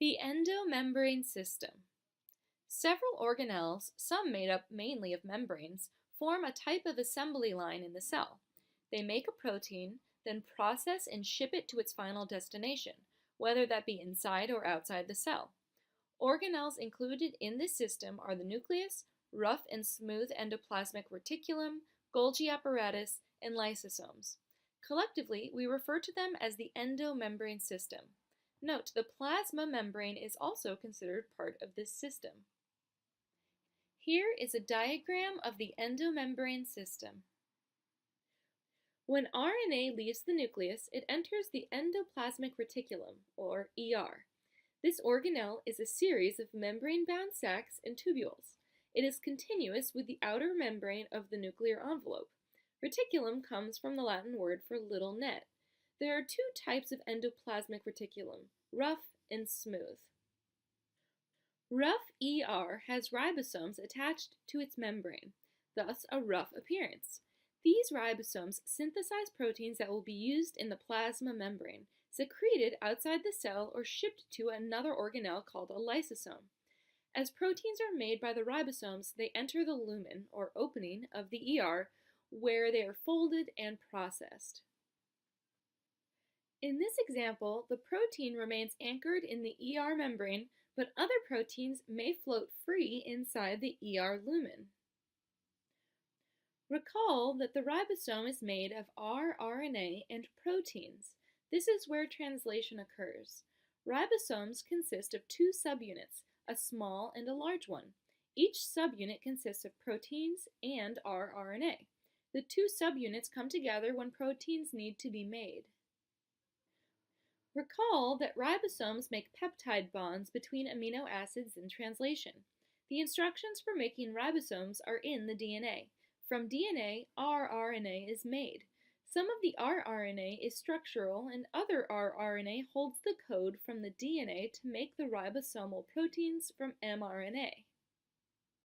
The endomembrane system. Several organelles, some made up mainly of membranes, form a type of assembly line in the cell. They make a protein, then process and ship it to its final destination, whether that be inside or outside the cell. Organelles included in this system are the nucleus, rough and smooth endoplasmic reticulum, Golgi apparatus, and lysosomes. Collectively, we refer to them as the endomembrane system. Note, the plasma membrane is also considered part of this system. Here is a diagram of the endomembrane system. When RNA leaves the nucleus, it enters the endoplasmic reticulum, or ER. This organelle is a series of membrane-bound sacs and tubules. It is continuous with the outer membrane of the nuclear envelope. Reticulum comes from the Latin word for little net. There are two types of endoplasmic reticulum, rough and smooth. Rough ER has ribosomes attached to its membrane, thus a rough appearance. These ribosomes synthesize proteins that will be used in the plasma membrane, secreted outside the cell or shipped to another organelle called a lysosome. As proteins are made by the ribosomes, they enter the lumen, or opening, of the ER, where they are folded and processed. In this example, the protein remains anchored in the ER membrane, but other proteins may float free inside the ER lumen. Recall that the ribosome is made of rRNA and proteins. This is where translation occurs. Ribosomes consist of two subunits, a small and a large one. Each subunit consists of proteins and rRNA. The two subunits come together when proteins need to be made. Recall that ribosomes make peptide bonds between amino acids in translation. The instructions for making ribosomes are in the DNA. From DNA, rRNA is made. Some of the rRNA is structural and other rRNA holds the code from the DNA to make the ribosomal proteins from mRNA.